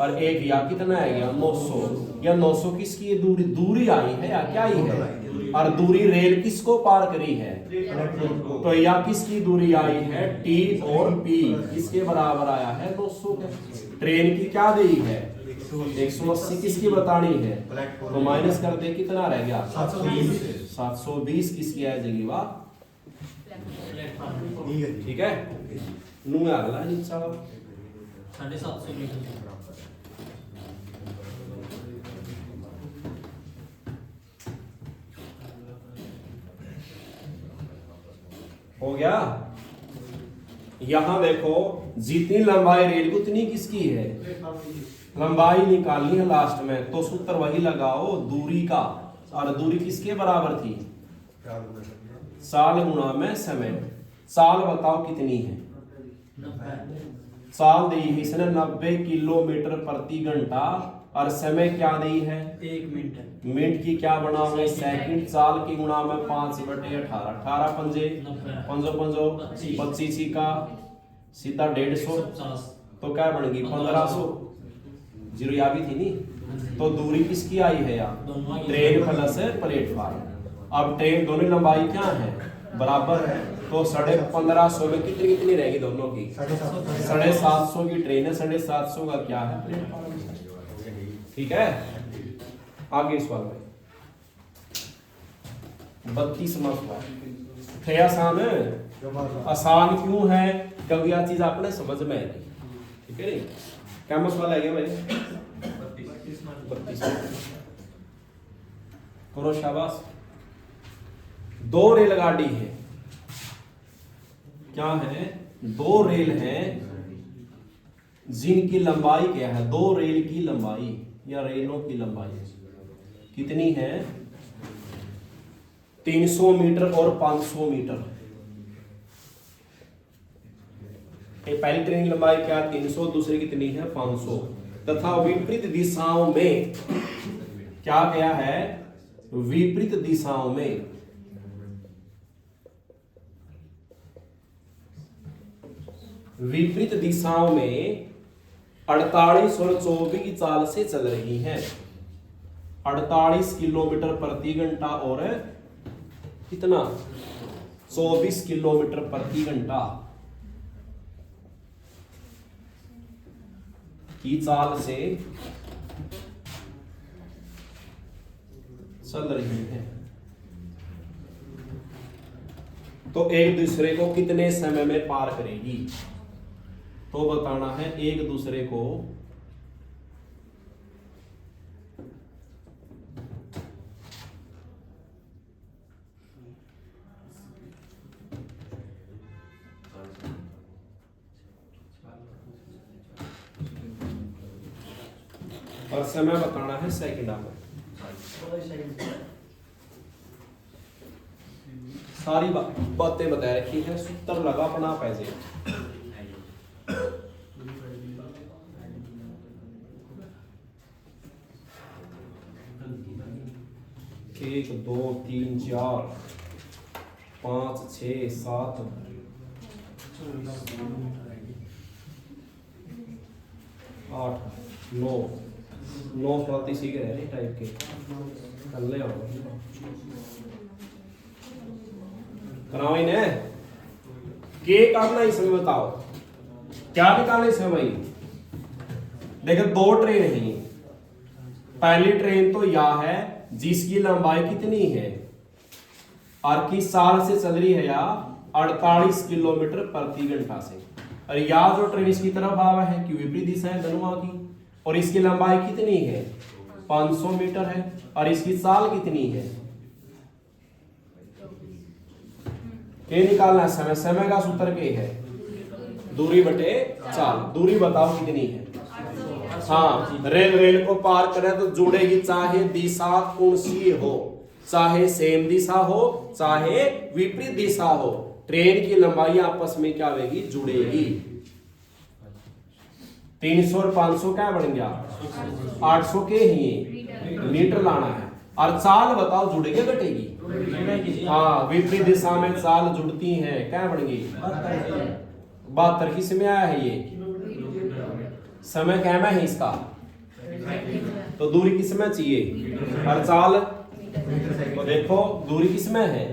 और एक या कितना है गया 900। या 900 किसकी दूरी, दूरी आई है या क्या ही है, और दूरी रेल किसको पार करी है, तो या किसकी दूरी आई है टी और पी किसके बराबर आया है 900 के। ट्रेन की क्या दी है 180 किसकी बतानी है, तो माइनस कर दे कितना रह गया 720 किसकी आ जाएगी वाह। ठीक है नू में अगला नीचा 750 मीटर। हो गया। यहां देखो जितनी लंबाई रेल की उतनी किसकी है, लंबाई निकालनी है लास्ट में, तो सूत्र वही लगाओ दूरी का, और दूरी किसके बराबर थी साल गुना में समय। साल बताओ कितनी है, साल दी है इसने 90 किलोमीटर प्रति घंटा, और समय क्या दी है 1 मिनट। मिनट की क्या बनाओगे सेकंड, साल की गुणा में 5/18। 18 पंजे 5 25 का सीधा 150 तो क्या बनेगी 1500। जीरो या भी थी नहीं, तो दूरी किसकी आई है यार ट्रेन प्लस प्लेटफार्म। अब ट्रेन दोनों लंबाई क्या है बराबर है, तो 1550 में कितनी रहेगी दोनों की 750 की ट्रेन है, 750 का क्या है प्लेटफार्म। ठीक है आगे सवाल भाई 32वां सवाल थे आसान है। आसान क्यों है क्योंकि यह चीज आपने समझ में आई। ठीक है नहीं क्या सवाल है गया भाई? 32 करो शाबाश। दो रेलगाड़ी है, क्या है? दो रेल हैं जिनकी लंबाई क्या है? दो रेल की लंबाई या रेलों की लंबाई कितनी है? 300 मीटर और 500 मीटर। पहली ट्रेन की लंबाई क्या? 300, दूसरी कितनी है? 500। तथा विपरीत दिशाओं में क्या गया है? विपरीत दिशाओं में विपरीत दिशाओं में 48 और 24 की चाल से चल रही है। 48 किलोमीटर प्रति घंटा और कितना? 24 किलोमीटर प्रति घंटा की चाल से चल रही है। तो एक दूसरे को कितने समय में पार करेगी? तो बताना है एक दूसरे को और समय बताना है सेकंड में। सारी बातें बता रखी है, सूत्र लगा अपना पैसे। 1 2 3 4 5 6 7 8 9 प्रति सीख रहे हैं टाइप के कर ले कराओ इन्हें। के करना इसमें बताओ क्या निकालना इसमें भाई? देखो दो ट्रेन है। पहली ट्रेन तो यह है जिसकी लंबाई कितनी है और किस साल से चल रही है? या 48 किलोमीटर प्रति घंटा से। और यह जो ट्रेन इसकी तरफ आवा है कि विपरीत दिशा है धनुआ की, और इसकी लंबाई कितनी है? 500 मीटर है। और इसकी चाल कितनी है? के निकालना है समय। समय का सूत्र के है? दूरी बटे चाल। दूरी बताओ कितनी है? हाँ, रेल को पार करें तो जुड़ेगी, चाहे दिशा कौन सी हो, चाहे सेम दिशा हो चाहे विपरीत दिशा हो, ट्रेन की लंबाई आपस में क्या होगी? जुड़ेगी। 300 और 500 क्या बन गया? 800 के ही मीटर लाना है। और चाल बताओ जुड़ेगी घटेगी? हाँ, विपरीत दिशा में चाल जुड़ती है, क्या बन गई? 72। किस में आया है ये? समय क्या में है इसका? तो दूरी किस में चाहिए? और चाल तो देखो दूरी किस में है?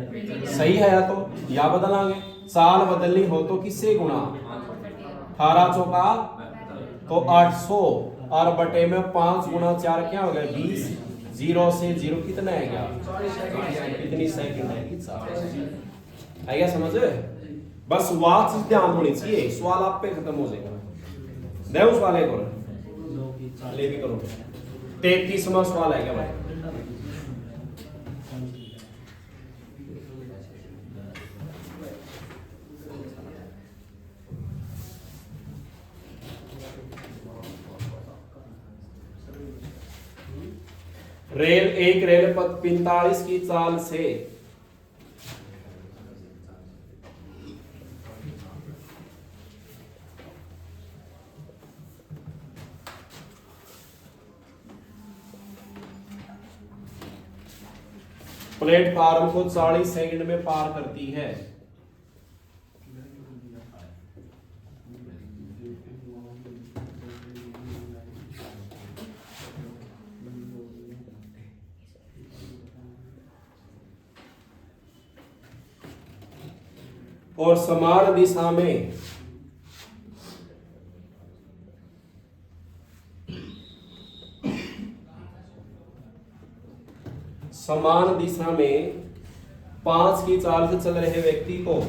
सही है या तो या बदलांगे। चाल बदलनी हो तो किससे गुणा? 18 चौका तो 800 और बटे में 5 गुणा 4 क्या हो गया? 20। 0 से 0 कितना है? क्या कितनी सेकंड है? आएगा समझ? बस बात चीज ध्यान होनी चाहिए। सवाल आप पे खत्म हो जाएगा। देव सवाल एक और ले भी करो। 33वां सवाल है क्या भाई? एक रेल पथ 45 की चाल से प्लेटफार्म को 40 सेकंड में पार करती है। और समान दिशा में समान दिशा में 5 की चाल से चल रहे व्यक्ति को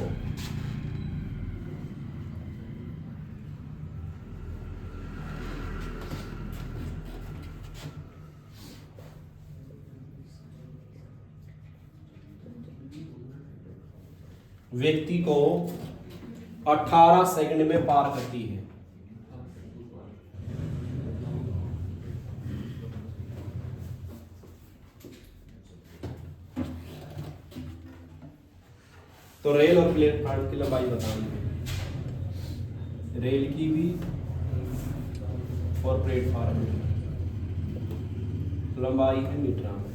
व्यक्ति को 18 सेकंड में पार करती है। तो रेल और प्लेटफार्म की लंबाई बतानी है, रेल की भी और प्लेटफार्म की लंबाई है मीटर में।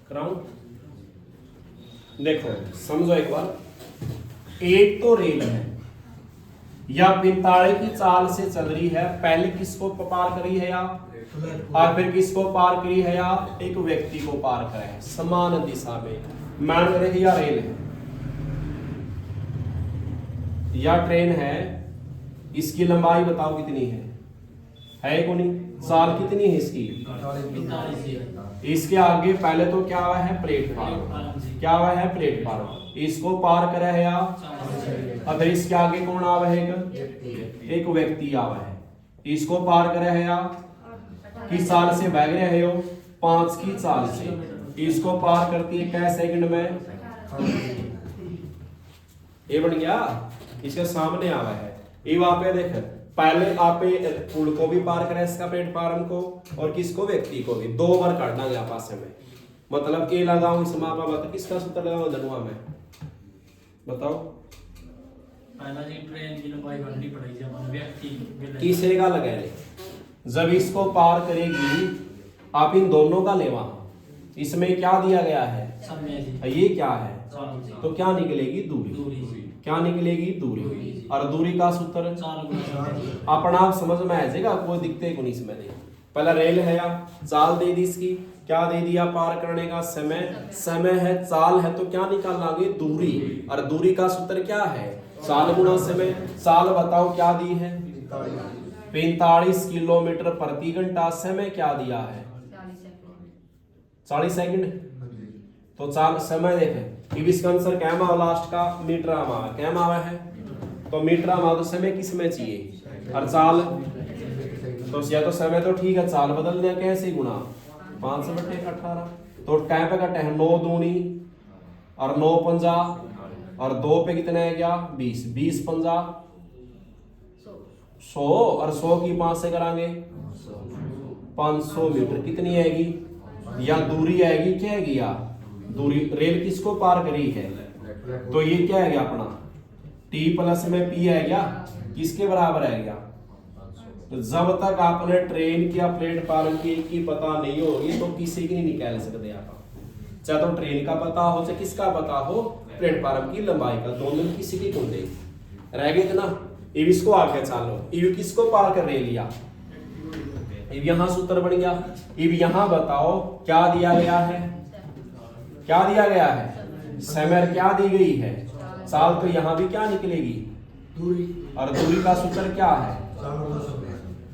कराऊं? देखो समझो एक बार, एक तो रेल है या 45 की चाल से चल रही है, पहले किसको पार करी है या और फिर किसको पार करी है या एक व्यक्ति को पार करा है समान दिशा में। मान रहे या रेल है या ट्रेन है, इसकी लंबाई बताओ कितनी है को नहीं? चाल कितनी है इसकी? 45। इसके आगे पहले तो क्या हुआ है? प्लेटफार्म। क्या हुआ है? प्लेटफार्म। इसको पार करा है या और फिर इसके आगे कौन आवा है? एक व्यक्ति आवा है। इसको पार करा है या किस चाल से बह गया है? 5 की चाल से। इसको पार करती है कै सेकंड में? ये बन गया, इसके सामने आवा है। ये वहां पे देख, पहले आप पुल को भी पार करें, इसका प्लेटफार्म को, और किसको? व्यक्ति को भी। 2 बार काटना गया पास में। मतलब के लगाऊं इस मापा बता, किसका सूत्र लगाऊं धनुआ में बताओ? पहला जी ट्रेन की लंबाई बढ़नी पड़ेगी जब व्यक्ति किसे का लगाए? जब इसको पार करेगी आप इन दोनों का लेवा। इसमें क्या दिया गया है? समय जी। ये क्या है? चाल। तो क्या निकलेगी? दूरी। दूरी। क्या निकलेगी? दूरी। और दूरी का सूत्र चाल गुना अपना आप समझ में आ जाएगा, कोई दिक्कत को नहीं इसमें। नहीं, पहला रेल है या चाल दे दी, इसकी क्या दे दिया? पार करने का समय। समय है, चाल है, तो क्या निकालेंगे? दूरी। और दूरी का सूत्र क्या है? चाल गुना समय। चाल बताओ क्या दी है? 45 किलोमीटर प्रति घंटा। समय क्या दिया है? 40 सेकंड। तो चाल समय देखें, इसका आंसर क्या आवा? लास्ट का मीटर आवा। क्या आवा है? तो मीटर आवा, तो समय किस में चाहिए? और चाल तो या तो समय तो ठीक है, चाल बदल दिया कैसे? गुना 5/18। तो टाइम पे कटे हैं 9 दूनी और 9 पंजा और 2 पे कितने है गया? 20। 20 पंजा 100 और 100 की 5 से करांगे 500 मीटर। कितनी आएगी? या दूरी आएगी। क्या आएगी? या दूरी। रेल किसको पार करी है? तो ये क्या है गया अपना? T प्लस में P है गया, किसके बराबर है गया? तो जब तक आपने ट्रेन की या प्लेटफार्म की पता नहीं होगी तो किसी की नहीं निकाल सकते आप। चाहे तो ट्रेन का पता हो, चाहे किसका पता हो, प्लेटफार्म की लंबाई का, दोनों में किसी की कौन देगी? रह गए ना? इव इसको आगे चालो, इव किसको पार कर रहे लिया? इव यहां सूत्र बन गया। इव यहां बताओ क्या दिया गया है? क्या दिया गया है? समय क्या दी गई है? चाल। तो यहां भी क्या निकलेगी? दूरी। और दूरी का सूत्र क्या है?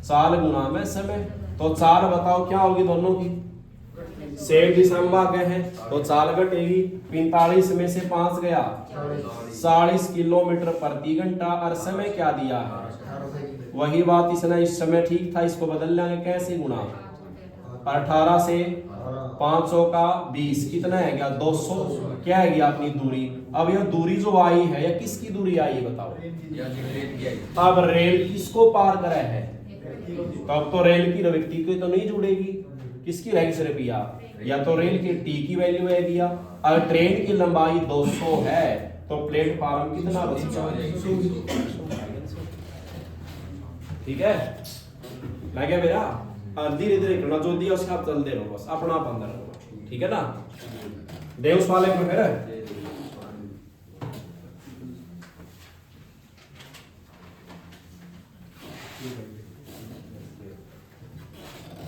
चाल गुना में समय। तो चाल बताओ क्या होगी दोनों की? सेम दिशा में आगे है तो चाल घटेगी। 45 में से 5 गया 40 किलोमीटर प्रति घंटा। और समय क्या दिया है? वही बात, इसने इस समय ठीक था, इसको बदल लेंगे कैसे? गुना 18 से 500 का 20 कितना है गया? 200। क्या है गया अपनी दूरी? अब यह दूरी जो आई है या किसकी दूरी आई है बताओ? अब रेल किसको पार करा है? तब तो रेल की व्यक्ति को तो नहीं जुड़ेगी, किसकी रहेगी सिर्फ? या तो रेल की टी की वैल्यू है दिया। अगर ट्रेन की लंबाई 200 है तो प्लेटफार्म कितना बचेगा? ठीक है, लगे मेरा? धीरे धीरे करना, जो दिया उसके आप चलते रहो, बस अपना आप अंदर रहो। ठीक है ना? दे उस वाले को फिर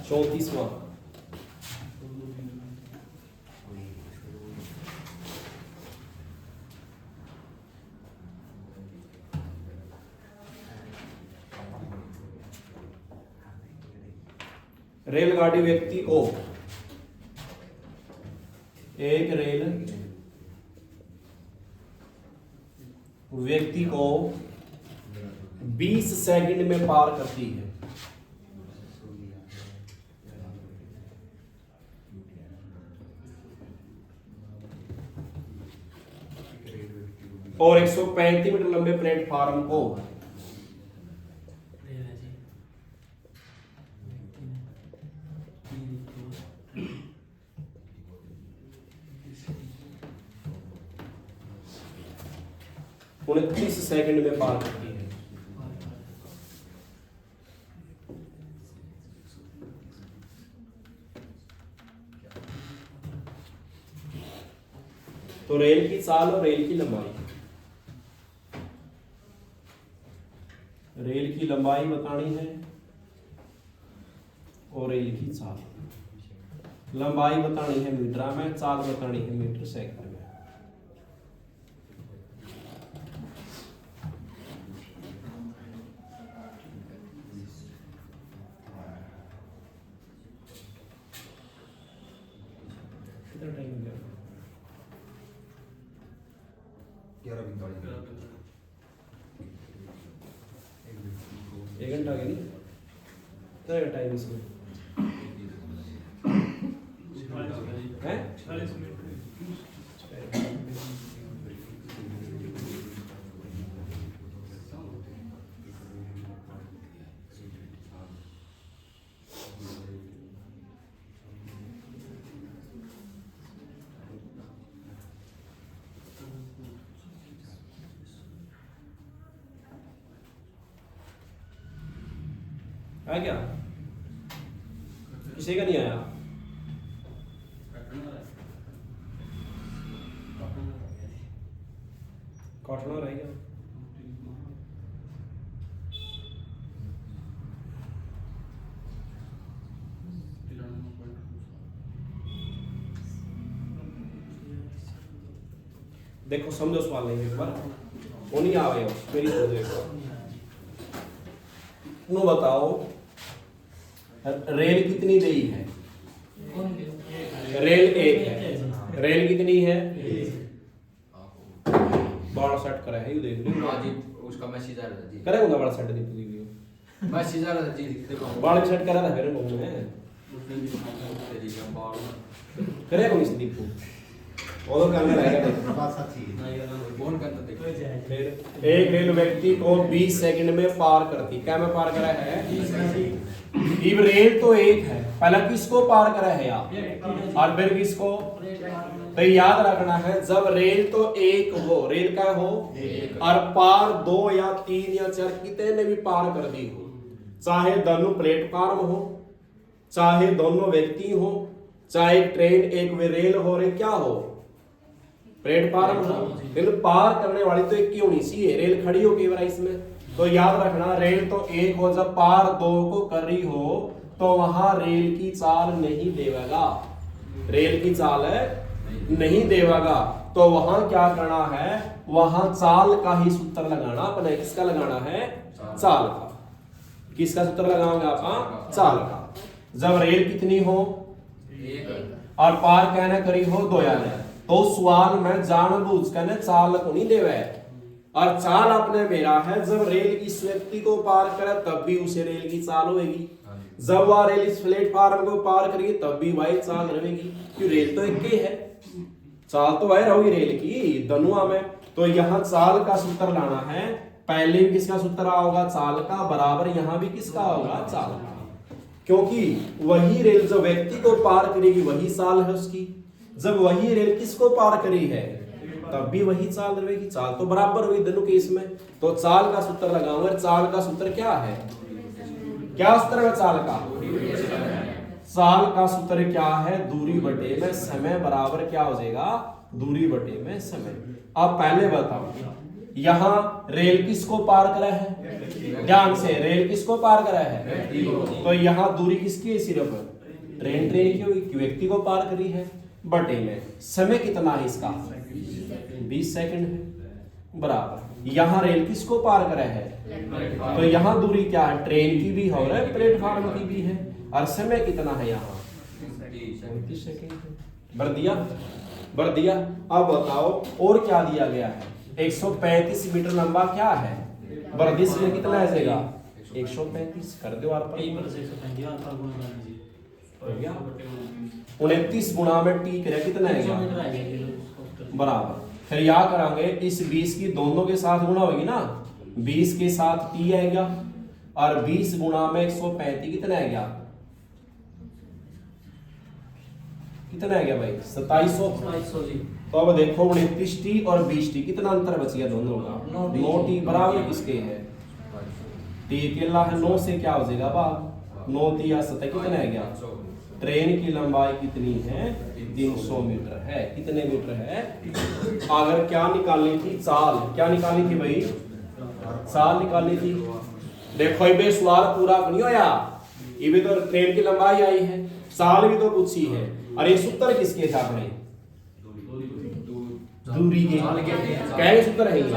34वां। रेलगाड़ी व्यक्ति को एक रेल व्यक्ति को 20 सेकंड में पार करती है। और 135 मीटर लंबे प्लेटफार्म को रेल है जी। व्यक्ति ने 29 सेकंड में पार करती है। तो रेल की चाल और रेल की लंबाई, रेल की लंबाई बतानी है और रेल की चाल। लंबाई बतानी है मीटर में, चाल बतानी है मीटर सेकंड में। कितना टाइम हो गया? 11:45 1 घंटा गया नहीं? कितना टाइम इसमें है? 40 मिनट। आ क्या? किसी का नहीं आया? काटना रह गया। देखो समझो सवाल नहीं एक बार वो नहीं आ गया मेरी तरफ देखो। नो बताओ रेल कितनी देई है? रेल एक है। रेल कितनी है? बड़ा सेट करा है ये देख लो। हाँ जी, उसका मैसेज आ रहा था जी। करे होगा बड़ा सेट दिख वीडियो। मैसेज आ रहा था जी, देखो। बड़ा सेट करा था फिर मुंह में। करे को नहीं दीपू। वो तो करने रहेगा बात सच्ची है। फोन करता देखो। फिर एक रेल व्यक्ति को 20 सेकंड में पार करती। क्या में पार करा है? अब रेल तो एक है, पहला किसको पार करा है यार? और फिर किसको? तो याद रखना है जब रेल तो एक हो, रेल का हो और पार 2 या 3 या 4 कितने भी पार कर दी हो, चाहे दोनों प्लेटफार्म हो, चाहे दोनों व्यक्ति हो, चाहे ट्रेन एक वे रेल हो रे क्या हो, प्लेटफार्म हो, लेकिन पार करने वाली तो एक क्यों नहीं सी है, रेल खड़ी हो कई इसमें। तो याद रखना रेल तो एक हो, जब पार 2 को कर रही हो तो वहां रेल की चाल नहीं देगा, रेल की चाल नहीं देगा। तो वहां क्या करना है? वहां चाल का ही सूत्र लगाना अपने। किसका लगाना है? चाल का। किसका सूत्र लगाओगे आप? चाल का। जब रेल कितनी हो और पार कहना करी हो 2 या तो सवाल में जानबूझ कर चाल को नहीं देवे, और चाल अपने मेरा है जब रेल इस व्यक्ति को पार करे तब भी उसे रेल की चाल होगी, जब वह रेल इस प्लेटफार्म को पार करेगी तब भी वही चाल रहेगी, क्योंकि रेल तो एक ही है, चाल तो वही रहोगी रेल की दनुआ में। तो यहाँ चाल का सूत्र लाना है, पहले भी किसका सूत्र होगा? चाल का, बराबर यहाँ भी किसका होगा? चाल का, क्योंकि वही रेल जो व्यक्ति को पार करेगी वही चाल है उसकी, जब वही रेल किसको पार करी है तब भी वही चाल रहेगी, चाल तो बराबर हुई दोनों केस में। तो चाल का सूत्र लगाऊंगा। चाल का सूत्र क्या है? क्या सूत्र है चाल का? चाल का सूत्र क्या है? दूरी बटे में समय बराबर क्या हो जाएगा? दूरी बटे में समय। अब पहले बताओ यहाँ रेल किसको पार करा है? ध्यान से, रेल किसको पार करा है? तो यहाँ दूरी किसकी है? सिर्फ ट्रेन की होगी, व्यक्ति को पार करी है, बटे में समय कितना है इसका? 20 सेकंड है, बराबर। यहाँ रेल किसको पार करा है? तो यहाँ दूरी क्या है? ट्रेन की भी है और प्लेटफार्म की भी है, और समय कितना है यहाँ? 29 सेकंड। भर दिया। बढ़ दिया। अब बताओ और क्या दिया गया है, 135 मीटर लंबा क्या है, वर्दी से कितना आ जाएगा 135 कर दो आर पर ए प्लस 135 अल्फा गुणा कर दीजिए हो गया 29 गुणा में टी करे कितना 300 आएगा मीटर आ गया बराबर। फिर या करांगे इस 20 की दोनों के साथ गुणा होगी ना, 20 के साथ टी आएगा और 20 गुणा में 135 कितना आएगा, कितना आएगा भाई 2700। 2700 जी। तो अब देखो 29 टी और 20 टी कितना अंतर बच गया दोनों का, 9 टी बराबर किसके है, टी अकेला है, 9 से क्या हो जाएगा बा 9 तिया 7 कितना आ गया। ट्रेन की लंबाई कितनी है 300 मीटर है, कितने मीटर है। अगर क्या निकालनी थी चाल, क्या निकालनी थी भाई चाल निकालनी थी। देखो ये सवाल पूरा नहीं होया, ये भी तो ट्रेन की लंबाई आई है, साल भी तो पूछी है, और ये सूत्र किसके था अपने दूरी के क्या सूत्र है ये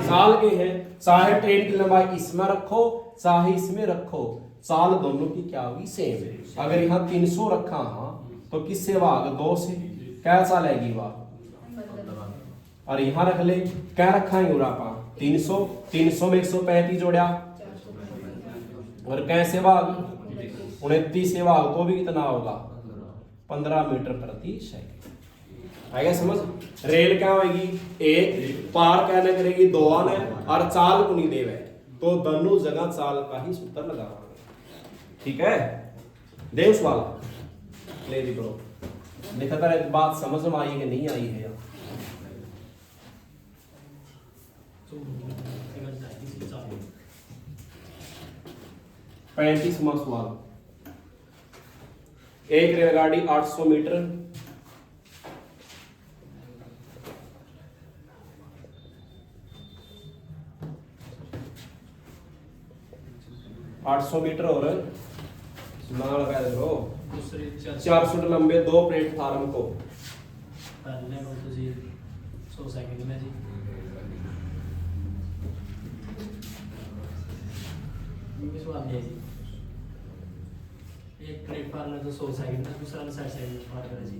साल के हैं। चाहे ट्रेन की लंबाई इसमें रखो चाहे इसमें रखो, साल दोनों की क्या हुई सेम है। अगर यहाँ 300 रखा हाँ तो किससे भाग 2 से क्या साल आएगी वाह, और यहाँ रख ले क्या रखा है उरापा 300, 300 में 135 जोड़ा और कैसे भाग 29 से भाग तो भी कितना होगा 15 मीटर प्रति सेकंड। आएगा समझ। रेल क्या होगी, एक पार कहना करेगी 2 आने और चाल को नहीं देवे, तो दोनों जगह चाल का ही सूत्र लगावांगे। ठीक है देव सवाल ले ली करो, देखा था बात समझ में आई कि नहीं आई है यार। तो फिगर चाहिए इसी चाल 35वां सवाल, एक रेलगाड़ी 800 मीटर 800 मीटर और नाम लगा दो दूसरे 400 फुट लंबे 2 प्लेटफार्म को पहले को तो जी 100 सेकंड में जी ये सवाल है जी। एक प्लेटफार्म में तो 100 सेकंड में, दूसरा 60 सेकंड में पार करे जी।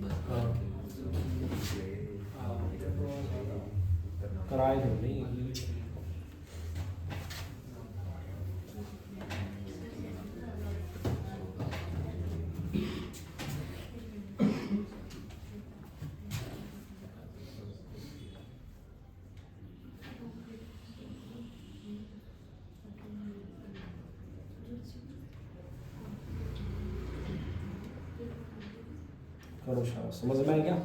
कराए दो नहीं करो शाबाश, समझ में आ गया।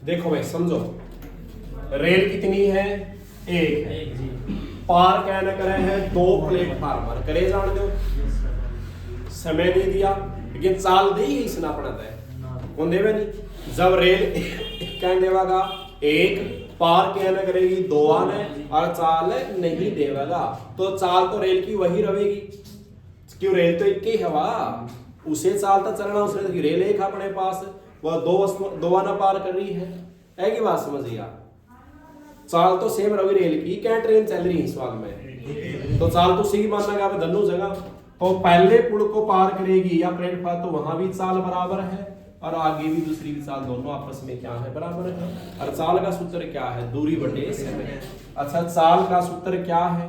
देखो भाई समझो, रेल कितनी है एक है, एक जी पार क्या न करे हैं 2 प्लेटफार्म करे जान दो, समय नहीं दिया लेकिन चाल दी ही इसना पड़ता है कौन देवे नहीं। जब रेल क्या देवागा एक पार क्या न करेगी 2 आने और चाल नहीं देवेगा, तो चाल तो रेल की वही रहेगी, क्यों रेल तो एक ही हवा उसे चाल तो चलना, उसने रेल एक अपने पास वह 2 आना पार कर रही है कि बात समझिए आप। चाल तो सेम रवि रेल की, क्या ट्रेन चल रही है इस वाल में, तो चाल तो सही मानना का दोनों जगह, तो पहले पुल को पार करेगी या प्लेटफार्म तो वहां भी चाल बराबर है और आगे भी दूसरी भी चाल, दोनों आपस में क्या है बराबर है। और चाल का सूत्र क्या है दूरी बटे समय। अच्छा चाल का सूत्र क्या है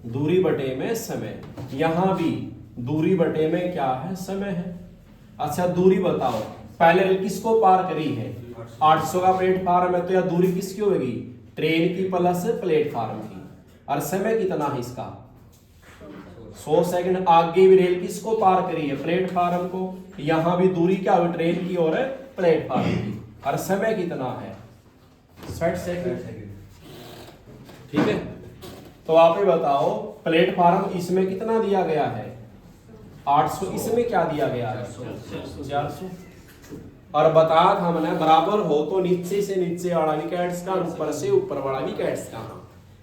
दूरी बटे में समय, यहाँ भी दूरी बटे में क्या है, समय है। अच्छा दूरी बताओ, पहले रेल किसको पार करी है, 800 का प्लेटफार्म है, तो यह दूरी किसकी होगी, ट्रेन की प्लस प्लेटफार्म की। और समय कितना है इसका, 100 सेकंड। आगे भी रेल किसको पार करी है, प्लेटफार्म को, यहाँ भी दूरी क्या हुई, ट्रेन की और प्लेटफार्म की। और समय कितना है, 60 सेकंड। ठीक है, तो आप ये बताओ प्लेटफार्म इसमें कितना दिया गया है, 800, इसमें क्या दिया गया है, 400। और बताया था हमने बराबर हो तो नीचे से नीचे वाला भी कैट्स का, ऊपर से ऊपर वाला भी कैट्स का।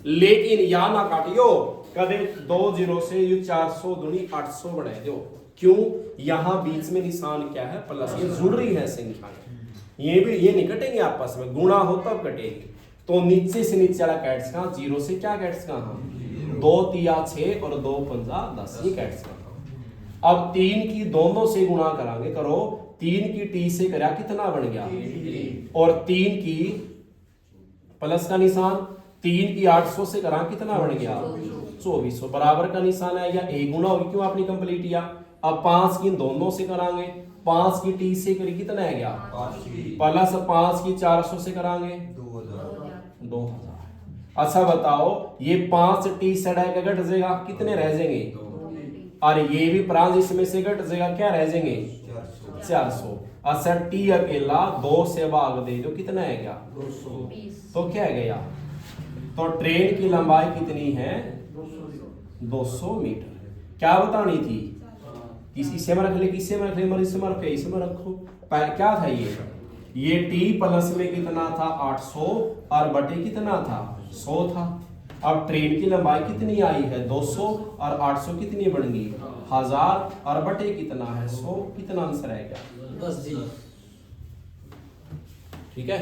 लेकिन या ना काटियो कदे 2 0 से ये 400 दूनी 800 बढ़ा दो, क्यों, यहाँ बीच में निशान क्या है, प्लस, ये जुड़ रही है संख्या, ये भी ये नहीं कटेंगे आपस में, गुणा हो तब कटेगी। तो नीचे से नीचे वाला कैट्स का, 0 से क्या कैट्स का, 2 3 6 और 2 5 10, ये कैट्स का। अब 3 की दोनों से गुणा करांगे, करो, 3 की टी से करा कितना बन गया, और 3 की प्लस का निशान, 3 की 800 से करा कितना बन गया, 2400, बराबर का निशान आएगा, एक गुना होगी, क्यों आपने कंप्लीट किया। अब 5 की दोनों से करांगे, 5 की टी से करी कितना है गया, प्लस 5 की 400 से करांगे 2000। अच्छा बताओ, ये 5 टी से घट जाएगा, कितने रह जाएंगे, और ये भी प्रांत इसमें से घट जाएगा, क्या रह जाएंगे, 400। अच्छा टी अकेला 2 से भाग दे दो, कितना है क्या, 200। तो क्या है गया, तो ट्रेन की लंबाई कितनी है, 200 मीटर। क्या बतानी थी, इसे में रख ले, किसे में रख ले, इसे में रखे, इसे में रखो। क्या था ये टी प्लस में कितना था, 800, और बटे कितना था, 100 था। अब ट्रेन की लंबाई कितनी आई है, 200, और 800 कितनी बन गई, 1000, और बटे कितना है, 100। कितना आंसर आएगा, 10 जी। ठीक है।